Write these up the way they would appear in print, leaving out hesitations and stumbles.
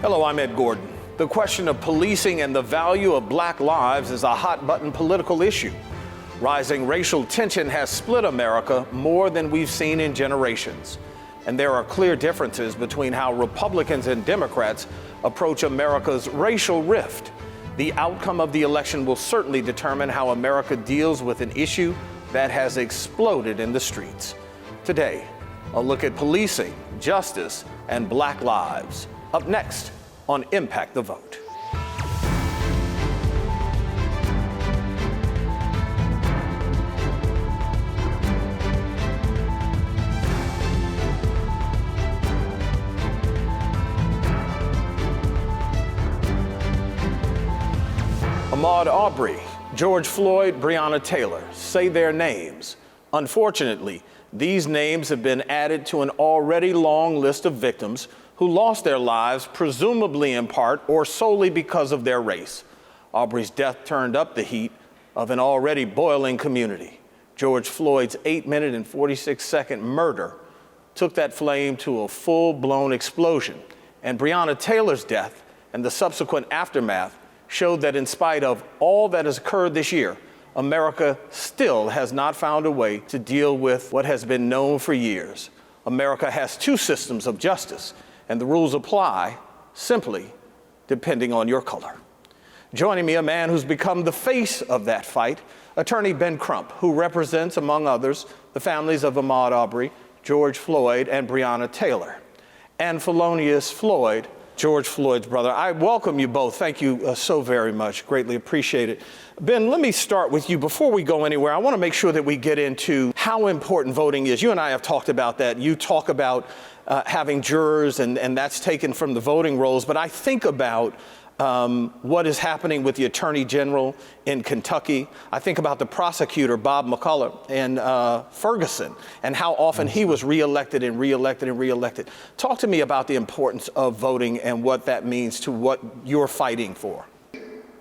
Hello, I'm Ed Gordon. The question of policing and the value of black lives is a hot-button political issue. Rising racial tension has split America more than we've seen in generations. And there are clear differences between how Republicans and Democrats approach America's racial rift. The outcome of the election will certainly determine how America deals with an issue that has exploded in the streets. Today, a look at policing, justice, and black lives. Up next on Impact the Vote. Ahmaud Arbery, George Floyd, Breonna Taylor, say their names. Unfortunately, these names have been added to an already long list of victims who lost their lives, presumably in part or solely because of their race. Arbery's death turned up the heat of an already boiling community. George Floyd's 8-minute and 46-second murder took that flame to a full-blown explosion. And Breonna Taylor's death and the subsequent aftermath showed that in spite of all that has occurred this year, America still has not found a way to deal with what has been known for years. America has two systems of justice, and the rules apply simply depending on your color. Joining me, a man who's become the face of that fight, attorney Ben Crump, who represents, among others, the families of Ahmaud Arbery, George Floyd, and Breonna Taylor. And Felonious Floyd, George Floyd's brother. I welcome you both. Thank you so very much. Greatly appreciate it. Ben, let me start with you. Before we go anywhere, I want to make sure that we get into how important voting is. You and I have talked about that. You talk about having jurors, and that's taken from the voting rolls. But I think about what is happening with the Attorney General in Kentucky. I think about the prosecutor, Bob McCullough, in Ferguson, and how often he was reelected and reelected and reelected. Talk to me about the importance of voting and what that means to what you're fighting for.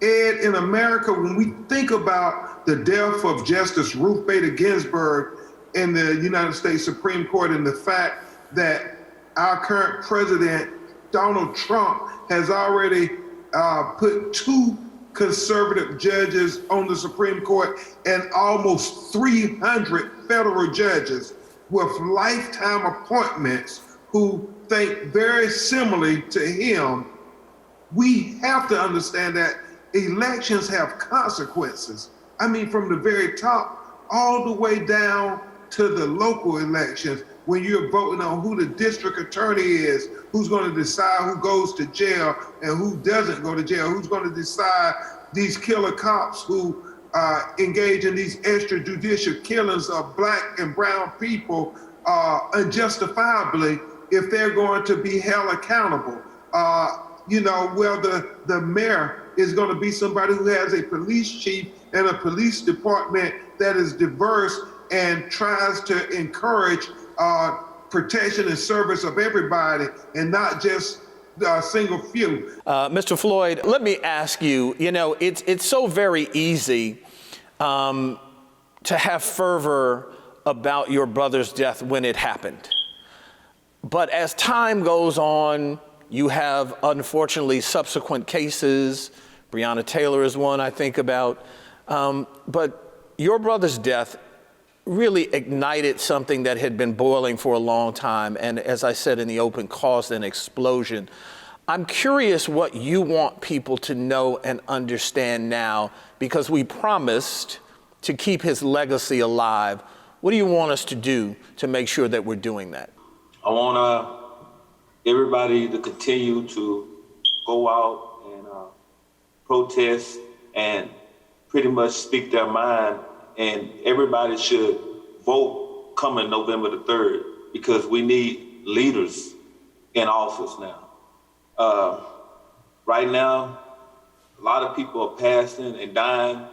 Ed, in America, when we think about the death of Justice Ruth Bader Ginsburg in the United States Supreme Court and the fact that our current president, Donald Trump, has already put two conservative judges on the Supreme Court and almost 300 federal judges with lifetime appointments who think very similarly to him, we have to understand that elections have consequences. I mean, from the very top all the way down to the local elections, when you're voting on who the district attorney is, who's going to decide who goes to jail and who doesn't go to jail, who's going to decide these killer cops who engage in these extrajudicial killings of black and brown people unjustifiably, if they're going to be held accountable. Whether the mayor is going to be somebody who has a police chief and a police department that is diverse and tries to encourage protection and service of everybody and not just a single few. Mr. Floyd, let me ask you, it's so very easy to have fervor about your brother's death when it happened. But as time goes on, you have, unfortunately, subsequent cases. Breonna Taylor is one I think about. But your brother's death really ignited something that had been boiling for a long time. And as I said in the open, caused an explosion. I'm curious what you want people to know and understand now, because we promised to keep his legacy alive. What do you want us to do to make sure that we're doing that? I want everybody to continue to go out and protest and pretty much speak their mind. And everybody should vote coming November the 3rd, because we need leaders in office now. Right now, a lot of people are passing and dying.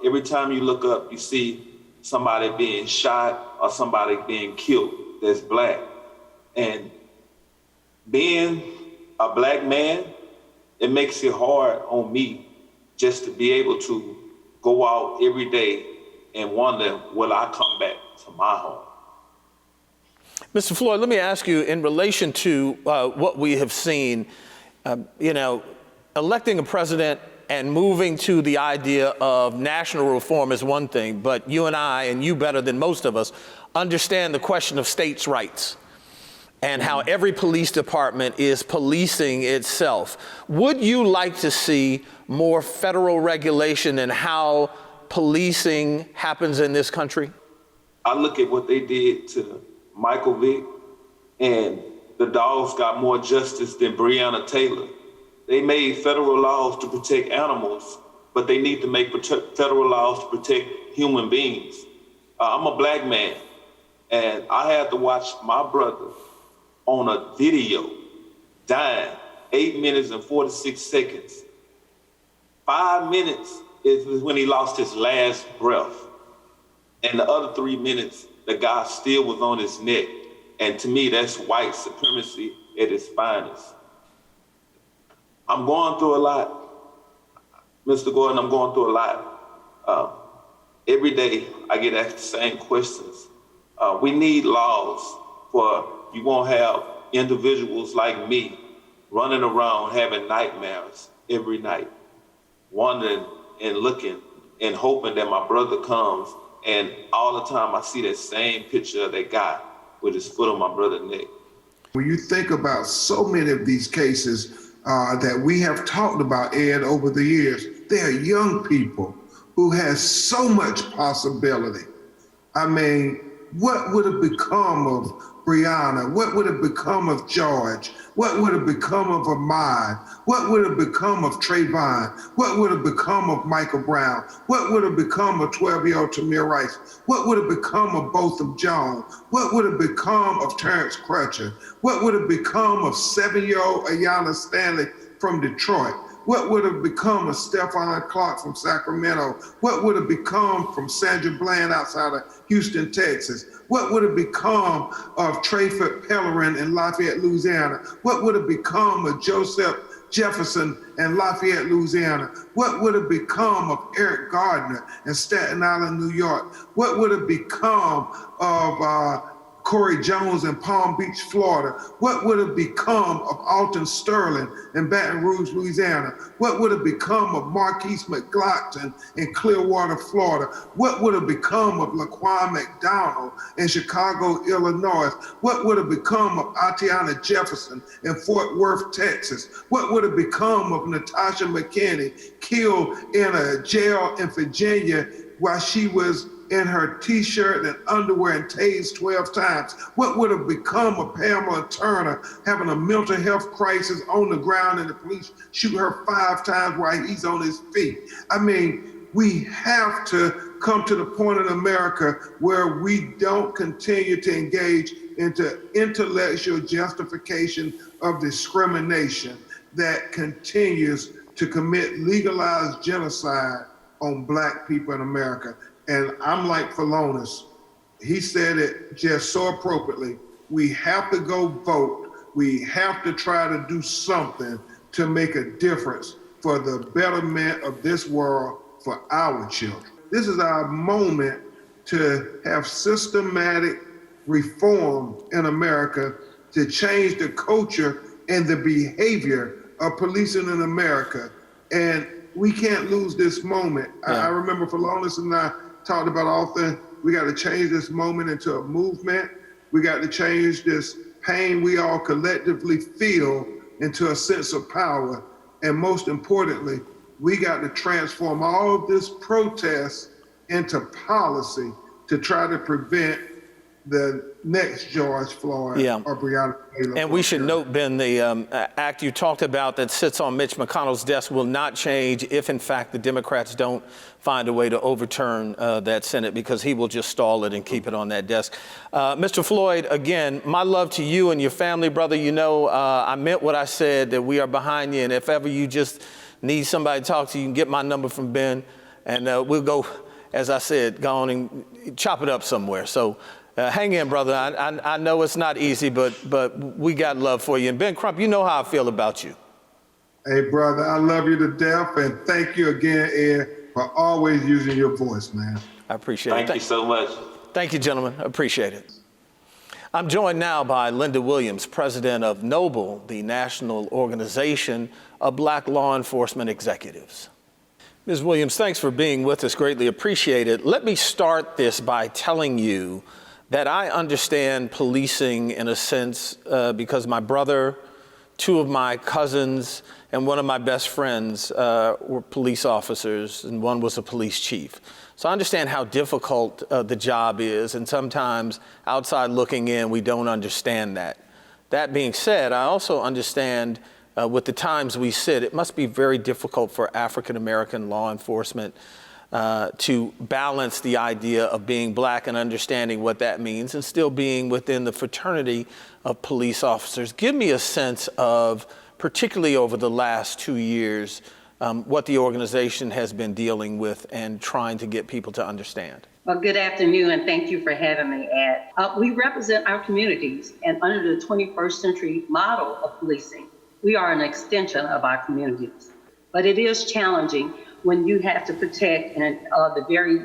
Every time you look up, you see somebody being shot or somebody being killed that's black. And being a black man, it makes it hard on me just to be able to go out every day and wonder, will I come back to my home? Mr. Floyd, let me ask you, in relation to what we have seen, You know, electing a president and moving to the idea of national reform is one thing, but you and I, and you better than most of us, understand the question of states' rights and how every police department is policing itself. Would you like to see more federal regulation in how policing happens in this country? I look at what they did to Michael Vick, and the dogs got more justice than Breonna Taylor. They made federal laws to protect animals, but they need to make federal laws to protect human beings. I'm a black man, and I had to watch my brother on a video dying 8 minutes and 46 seconds. 5 minutes is when he lost his last breath. And the other 3 minutes, the guy still was on his neck. And to me, that's white supremacy at its finest. I'm going through a lot. Mr. Gordon, I'm going through a lot. Every day I get asked the same questions. We need laws for you won't have individuals like me running around having nightmares every night, wondering and looking and hoping that my brother comes. And all the time I see that same picture of that guy with his foot on my brother's neck. When you think about so many of these cases that we have talked about, Ed, over the years, they are young people who has so much possibility. I mean, what would have become of Breonna? What would have become of George? What would have become of Ahmaud? What would have become of Trayvon? What would have become of Michael Brown? What would have become of 12-year-old Tamir Rice? What would have become of Botham Jones? What would have become of Terrence Crutcher? What would have become of 7-year-old Aiyana Stanley from Detroit? What would have become of Stephon Clark from Sacramento? What would have become from Sandra Bland outside of Houston, Texas? What would have become of Trayford Pellerin in Lafayette, Louisiana? What would have become of Joseph Jefferson in Lafayette, Louisiana? What would have become of Eric Gardner in Staten Island, New York? What would have become of Corey Jones in Palm Beach, Florida? What would have become of Alton Sterling in Baton Rouge, Louisiana? What would have become of Marquise McGlockton in Clearwater, Florida? What would have become of Laquan McDonald in Chicago, Illinois? What would have become of Atiana Jefferson in Fort Worth, Texas? What would have become of Natasha McKinney, killed in a jail in Virginia while she was in her t-shirt and underwear and tased 12 times? What would have become of Pamela Turner having a mental health crisis on the ground and the police shoot her 5 times while he's on his feet? I mean, we have to come to the point in America where we don't continue to engage into intellectual justification of discrimination that continues to commit legalized genocide on Black people in America. And I'm like Philonis. He said it just so appropriately. We have to go vote. We have to try to do something to make a difference for the betterment of this world for our children. This is our moment to have systematic reform in America to change the culture and the behavior of policing in America. And we can't lose this moment. Yeah. I remember Philonis and I talked about often, we got to change this moment into a movement. We got to change this pain we all collectively feel into a sense of power. And most importantly, we got to transform all of this protest into policy to try to prevent the next George Floyd or Breonna Taylor. And we should note, Ben, the act you talked about that sits on Mitch McConnell's desk will not change if, in fact, the Democrats don't find a way to overturn that Senate, because he will just stall it and keep it on that desk. Mr. Floyd, again, my love to you and your family, brother. You know, I meant what I said, that we are behind you. And if ever you just need somebody to talk to, you can get my number from Ben. And we'll go, as I said, go on and chop it up somewhere. So hang in, brother. I know it's not easy, but we got love for you. And Ben Crump, you know how I feel about you. Hey, brother, I love you to death. And thank you again, Ed, for always using your voice, man. I appreciate it. Thank you so much. Thank you, gentlemen. I appreciate it. I'm joined now by Linda Williams, president of NOBLE, the National Organization of Black Law Enforcement Executives. Ms. Williams, thanks for being with us. Greatly appreciated. Let me start this by telling you that I understand policing in a sense because my brother, two of my cousins, and one of my best friends were police officers, and one was a police chief. So I understand how difficult the job is, and sometimes outside looking in, we don't understand that. That being said, I also understand with the times we sit, it must be very difficult for African-American law enforcement to balance the idea of being black and understanding what that means and still being within the fraternity of police officers. Give me a sense of, particularly over the last 2 years, what the organization has been dealing with and trying to get people to understand. Well, good afternoon, and thank you for having me, Ed. We represent our communities, and under the 21st century model of policing, we are an extension of our communities. But it is challenging when you have to protect the very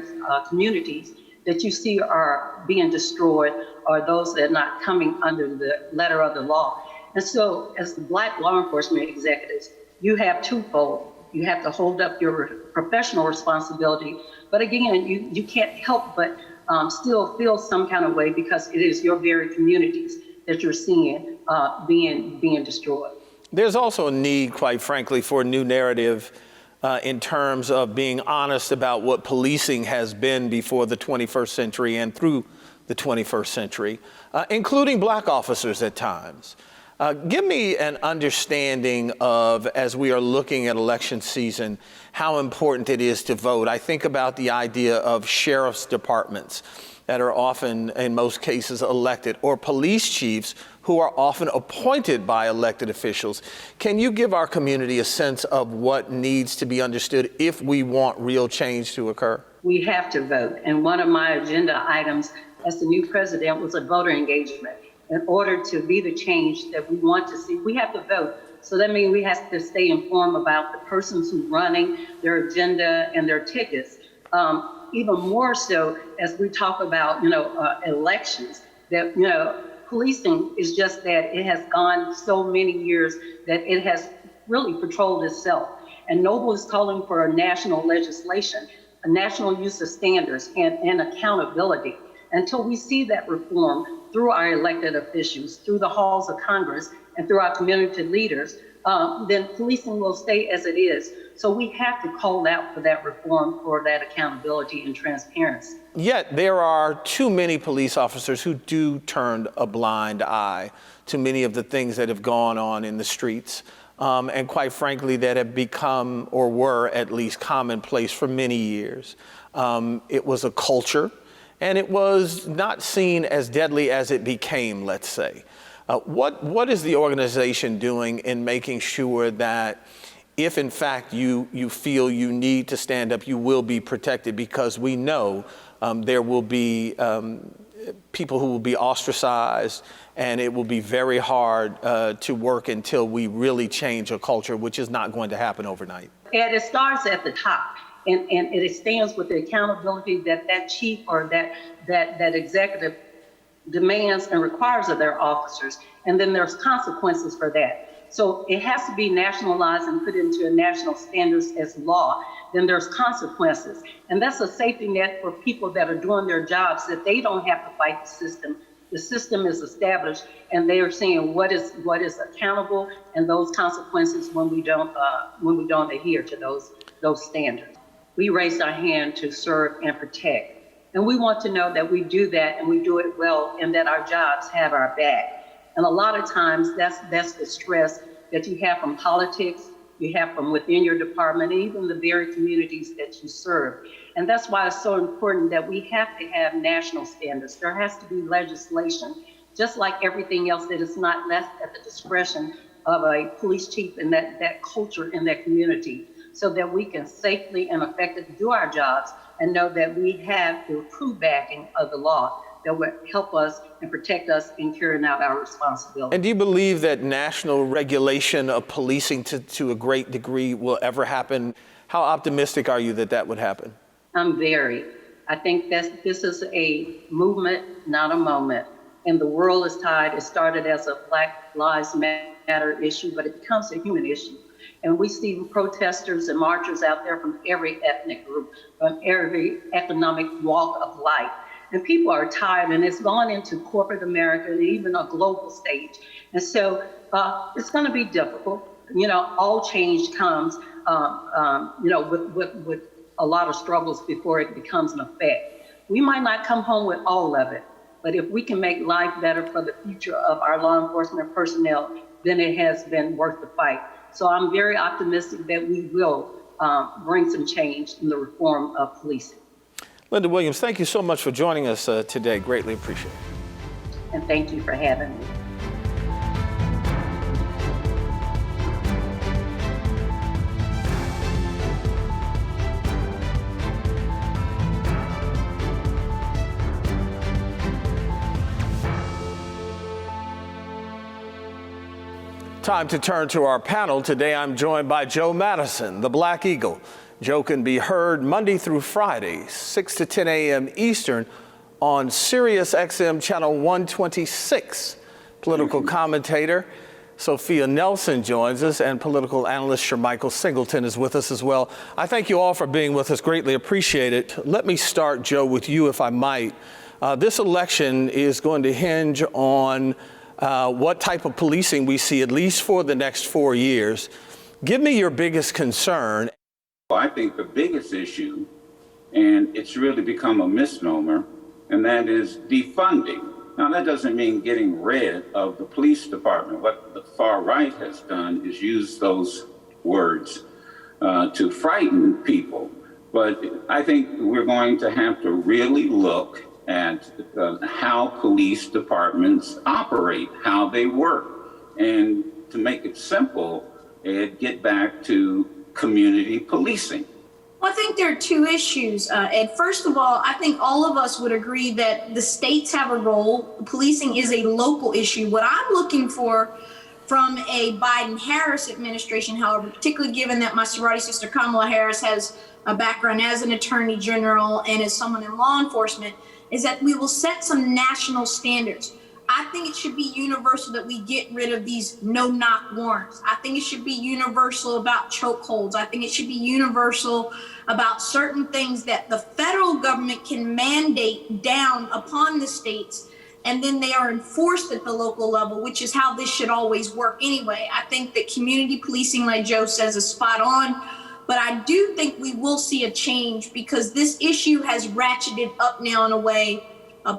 communities that you see are being destroyed or those that are not coming under the letter of the law. And so as the Black law enforcement executives, you have twofold. You have to hold up your professional responsibility, but again, you can't help but still feel some kind of way because it is your very communities that you're seeing being destroyed. There's also a need, quite frankly, for a new narrative in terms of being honest about what policing has been before the 21st century and through the 21st century, including black officers at times. Give me an understanding of, as we are looking at election season, how important it is to vote. I think about the idea of sheriff's departments that are often, in most cases, elected, or police chiefs who are often appointed by elected officials. Can you give our community a sense of what needs to be understood if we want real change to occur? We have to vote. And one of my agenda items as the new president was a voter engagement. In order to be the change that we want to see, we have to vote. So that means we have to stay informed about the persons who are running, their agenda, and their tickets. Even more so as we talk about, elections, that, policing is just that it has gone so many years that it has really patrolled itself. And NOBLE is calling for a national legislation, a national use of standards and accountability. Until we see that reform through our elected officials, through the halls of Congress, and through our community leaders, then policing will stay as it is. So we have to call out for that reform, for that accountability and transparency. Yet there are too many police officers who do turn a blind eye to many of the things that have gone on in the streets, and quite frankly, that have become, or were at least, commonplace for many years. It was a culture, and it was not seen as deadly as it became, let's say. What is the organization doing in making sure that if in fact you feel you need to stand up, you will be protected? Because we know there will be people who will be ostracized, and it will be very hard to work until we really change a culture, which is not going to happen overnight. And it starts at the top. And it stands with the accountability that chief or that executive demands and requires of their officers. And then there's consequences for that. So it has to be nationalized and put into a national standards as law. Then there's consequences. And that's a safety net for people that are doing their jobs, that they don't have to fight the system. The system is established, and they are seeing what is accountable and those consequences when we don't adhere to those standards. We raise our hand to serve and protect. And we want to know that we do that and we do it well and that our jobs have our back. And a lot of times that's the stress that you have from politics, you have from within your department, and even the very communities that you serve. And that's why it's so important that we have to have national standards. There has to be legislation, just like everything else, that is not left at the discretion of a police chief and that culture in that community, so that we can safely and effectively do our jobs and know that we have the true backing of the law that would help us and protect us in carrying out our responsibility. And do you believe that national regulation of policing to a great degree will ever happen? How optimistic are you that that would happen? I'm very. I think that this is a movement, not a moment. and the world is tired. It started as a Black Lives Matter issue, but it becomes a human issue. And we see protesters and marchers out there from every ethnic group, from every economic walk of life. And people are tired, and it's gone into corporate America and even a global stage. And so it's going to be difficult. You know, all change comes, with a lot of struggles before it becomes an effect. We might not come home with all of it, but if we can make life better for the future of our law enforcement personnel, then it has been worth the fight. So I'm very optimistic that we will bring some change in the reform of policing. Linda Williams, thank you so much for joining us today. Greatly appreciate it. And thank you for having me. Time to turn to our panel. Today I'm joined by Joe Madison, the Black Eagle. Joe can be heard Monday through Friday, 6 to 10 a.m. Eastern on Sirius XM Channel 126. Political commentator Sophia Nelson joins us, and political analyst Shermichael Singleton is with us as well. I thank you all for being with us. Greatly appreciate it. Let me start, Joe, with you, if I might. This election is going to hinge on what type of policing we see, at least for the next 4 years. Give me your biggest concern. I think the biggest issue, and it's really become a misnomer, and that is defunding. Now, that doesn't mean getting rid of the police department. What the far right has done is use those words to frighten people. But I think we're going to have to really look at how police departments operate, how they work. And to make it simple, get back to community policing. Well, I think there are two issues, Ed. First of all, I think all of us would agree that the states have a role. Policing is a local issue. What I'm looking for from a Biden-Harris administration, however, particularly given that my sorority sister Kamala Harris has a background as an attorney general and as someone in law enforcement, is that we will set some national standards. I think it should be universal that we get rid of these no-knock warrants. I think it should be universal about chokeholds. I think it should be universal about certain things that the federal government can mandate down upon the states, and then they are enforced at the local level, which is how this should always work anyway. I think that community policing, like Joe says, is spot on. But I do think we will see a change because this issue has ratcheted up now in a way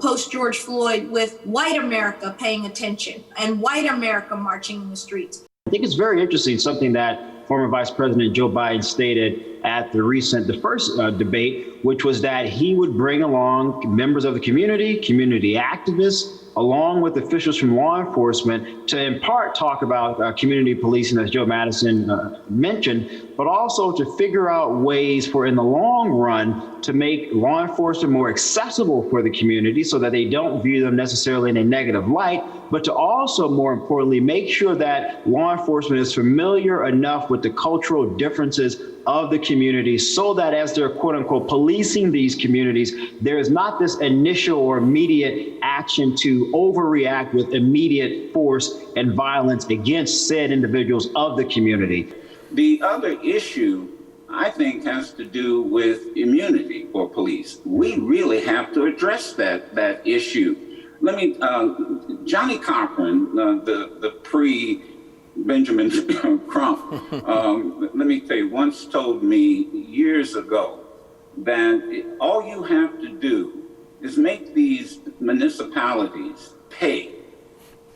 post George Floyd, with white America paying attention and white America marching in the streets. I think it's very interesting, something that former Vice President Joe Biden stated at the first debate, which was that he would bring along members of the community activists, along with officials from law enforcement to in part talk about community policing, as Joe Madison mentioned, but also to figure out ways for in the long run to make law enforcement more accessible for the community so that they don't view them necessarily in a negative light, but to also, more importantly, make sure that law enforcement is familiar enough with the cultural differences of the community so that as they're quote unquote policing these communities, there is not this initial or immediate action to overreact with immediate force and violence against said individuals of the community. The other issue, I think, has to do with immunity for police. We really have to address that issue. Let me, Johnny Cochran, the pre-Benjamin Crump, let me tell you, once told me years ago that all you have to do is make these municipalities pay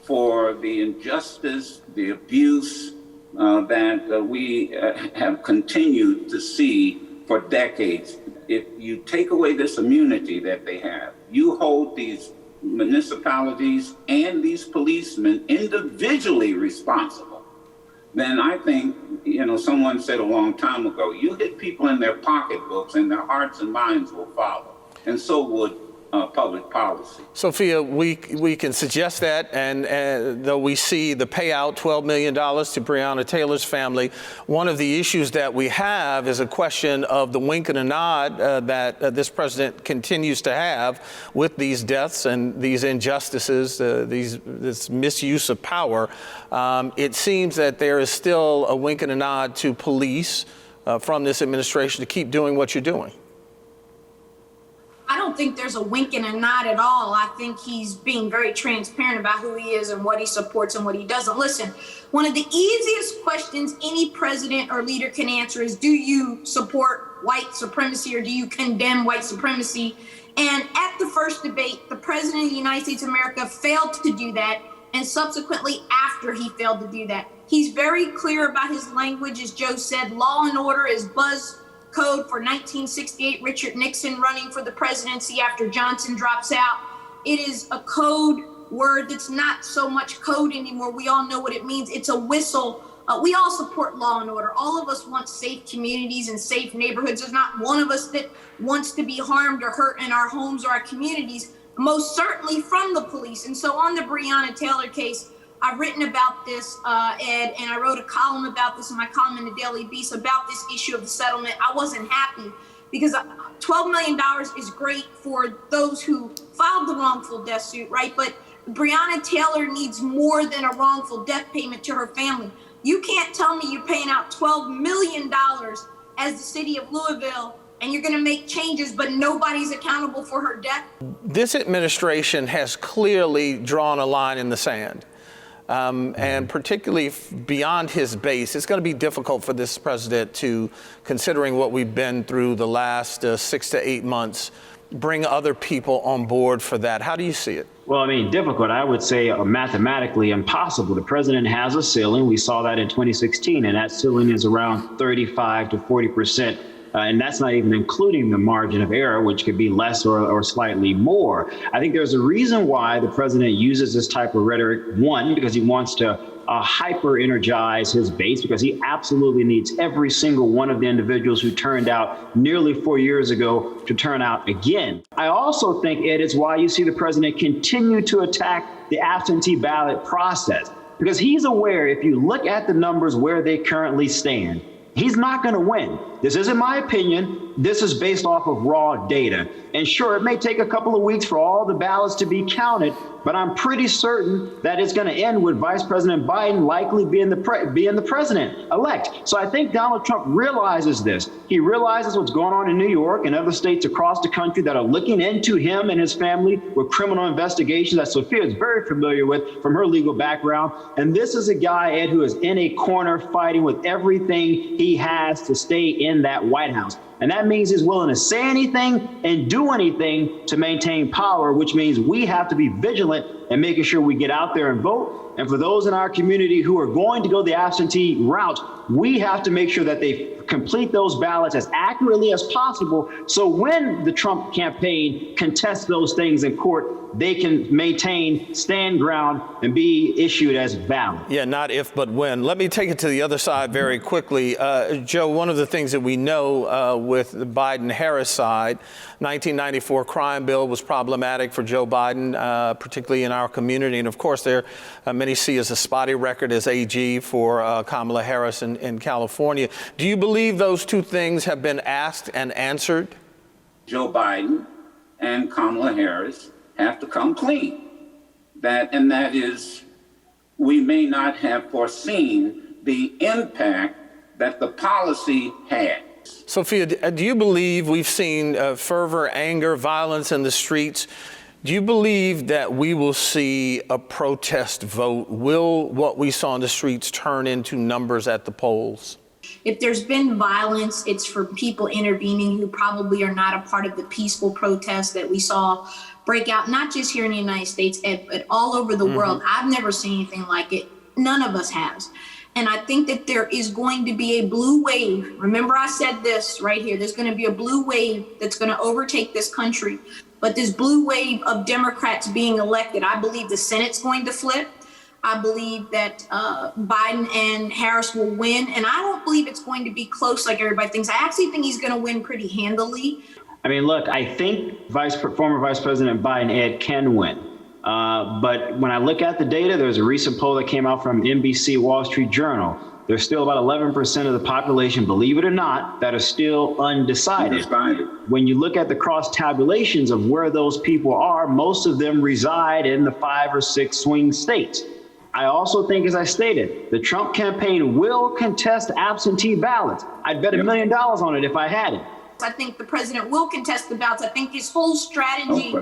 for the injustice, the abuse that we have continued to see for decades. If you take away this immunity that they have, you hold these municipalities and these policemen individually responsible, then I think, someone said a long time ago, you hit people in their pocketbooks and their hearts and minds will follow. And so would public policy. Sophia, we can suggest that, and though we see the payout, $12 million to Breonna Taylor's family, one of the issues that we have is a question of the wink and a nod that this president continues to have with these deaths and these injustices, this misuse of power. It seems that there is still a wink and a nod to police from this administration to keep doing what you're doing. I don't think there's a wink and a nod at all. I think he's being very transparent about who he is and what he supports and what he doesn't. Listen, one of the easiest questions any president or leader can answer is, do you support white supremacy or do you condemn white supremacy? And at the first debate, the president of the United States of America failed to do that. And subsequently, after he failed to do that, he's very clear about his language. As Joe said, law and order is buzz code for 1968 Richard Nixon running for the presidency after Johnson drops out. It is a code word that's not so much code anymore. We all know what it means. It's a whistle. We all support law and order. All of us want safe communities and safe neighborhoods. There's not one of us that wants to be harmed or hurt in our homes or our communities, most certainly from the police. And so on the Breonna Taylor case, I've written about this, Ed, and I wrote a column about this in my column in the Daily Beast about this issue of the settlement. I wasn't happy because $12 million is great for those who filed the wrongful death suit, right? But Breonna Taylor needs more than a wrongful death payment to her family. You can't tell me you're paying out $12 million as the city of Louisville and you're going to make changes, but nobody's accountable for her death. This administration has clearly drawn a line in the sand. And particularly beyond his base, it's going to be difficult for this president to, considering what we've been through the last 6 to 8 months, bring other people on board for that. How do you see it? Well, I mean, difficult. I would say mathematically impossible. The president has a ceiling. We saw that in 2016, and that ceiling is around 35 to 40%. And that's not even including the margin of error, which could be less or slightly more. I think there's a reason why the president uses this type of rhetoric. One, because he wants to hyper-energize his base, because he absolutely needs every single one of the individuals who turned out nearly 4 years ago to turn out again. I also think it is why you see the president continue to attack the absentee ballot process, because he's aware, if you look at the numbers where they currently stand, he's not going to win. This isn't my opinion. This is based off of raw data. And sure, it may take a couple of weeks for all the ballots to be counted, but I'm pretty certain that it's going to end with Vice President Biden likely being the president-elect. So I think Donald Trump realizes this. He realizes what's going on in New York and other states across the country that are looking into him and his family with criminal investigations that Sophia is very familiar with from her legal background. And this is a guy, Ed, who is in a corner fighting with everything he has to stay in that White House. And that means he's willing to say anything and do anything to maintain power, which means we have to be vigilant in making sure we get out there and vote. And for those in our community who are going to go the absentee route, we have to make sure that they complete those ballots as accurately as possible. So when the Trump campaign contests those things in court, they can maintain, stand ground, and be issued as valid. Yeah, not if, but when. Let me take it to the other side very quickly. Joe, one of the things that we know with the Biden-Harris side, 1994 crime bill was problematic for Joe Biden, particularly in our community. And of course, there many see as a spotty record as AG for Kamala Harris in California. Do you believe those two things have been asked and answered? Joe Biden and Kamala Harris have to come clean. That is, we may not have foreseen the impact that the policy had. Sophia, do you believe we've seen fervor, anger, violence in the streets? Do you believe that we will see a protest vote? Will what we saw in the streets turn into numbers at the polls? If there's been violence, it's for people intervening who probably are not a part of the peaceful protests that we saw break out, not just here in the United States, but all over the world. I've never seen anything like it. None of us has. And I think that there is going to be a blue wave. Remember, I said this right here. There's going to be a blue wave that's going to overtake this country. But this blue wave of Democrats being elected, I believe the Senate's going to flip. I believe that Biden and Harris will win. And I don't believe it's going to be close like everybody thinks. I actually think he's going to win pretty handily. I mean, look, I think former Vice President Biden, Ed, can win. But when I look at the data, there's a recent poll that came out from NBC Wall Street Journal. There's still about 11% of the population, believe it or not, that are still undecided. When you look at the cross tabulations of where those people are, most of them reside in the 5 or 6 swing states. I also think, as I stated, the Trump campaign will contest absentee ballots. I'd bet $1 million on it if I had it. I think the president will contest the ballots. I think his whole strategy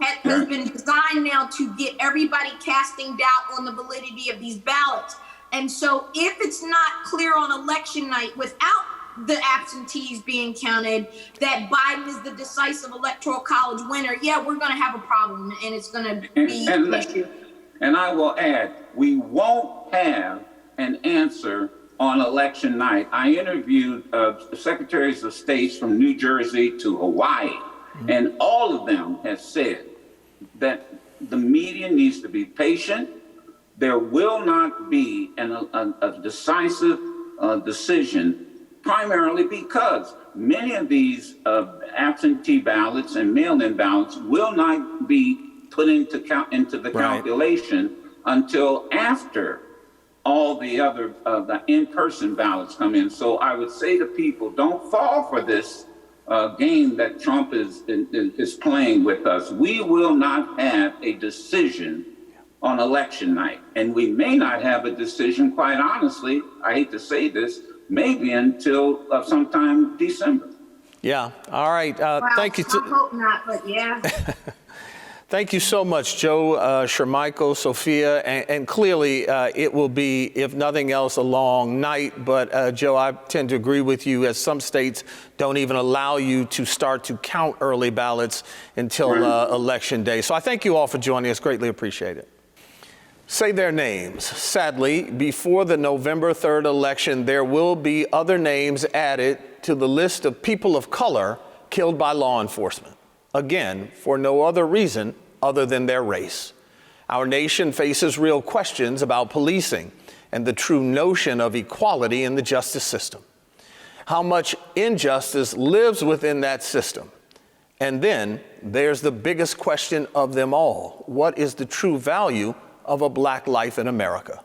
has been designed now to get everybody casting doubt on the validity of these ballots. And so if it's not clear on election night without the absentees being counted that Biden is the decisive electoral college winner, yeah, we're going to have a problem, and it's going to be an issue. And I will add, we won't have an answer on election night. I interviewed secretaries of states from New Jersey to Hawaii, and all of them have said that the media needs to be patient. There will not be a decisive decision, primarily because many of these absentee ballots and mail-in ballots will not be put into the calculation until after all the other the in-person ballots come in. So I would say to people, don't fall for this game that Trump is playing with us. We will not have a decision on election night, and we may not have a decision, quite honestly, I hate to say this, maybe until sometime December. Yeah. All right. Thank you. I hope not, but yeah. Thank you so much, Joe, Shermichael, Sophia, and clearly it will be, if nothing else, a long night. But Joe, I tend to agree with you, as some states don't even allow you to start to count early ballots until Election Day. So I thank you all for joining us. Greatly appreciate it. Say their names. Sadly, before the November 3rd election, there will be other names added to the list of people of color killed by law enforcement. Again, for no other reason other than their race. Our nation faces real questions about policing and the true notion of equality in the justice system. How much injustice lives within that system? And then there's the biggest question of them all. What is the true value of a black life in America?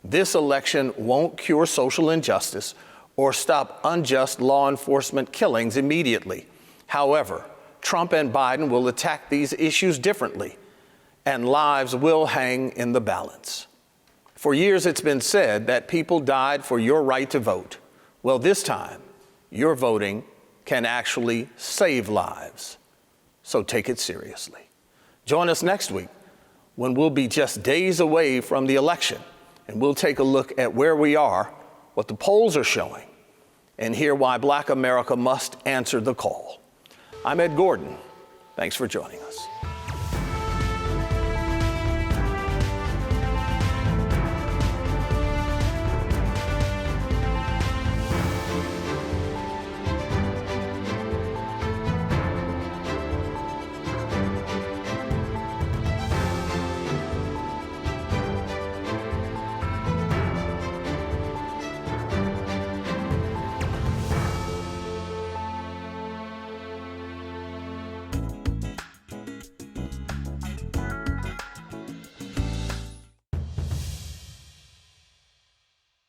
This election won't cure social injustice or stop unjust law enforcement killings immediately. However, Trump and Biden will attack these issues differently, and lives will hang in the balance. For years, it's been said that people died for your right to vote. Well, this time, your voting can actually save lives. So take it seriously. Join us next week when we'll be just days away from the election, and we'll take a look at where we are, what the polls are showing, and hear why Black America must answer the call. I'm Ed Gordon. Thanks for joining us.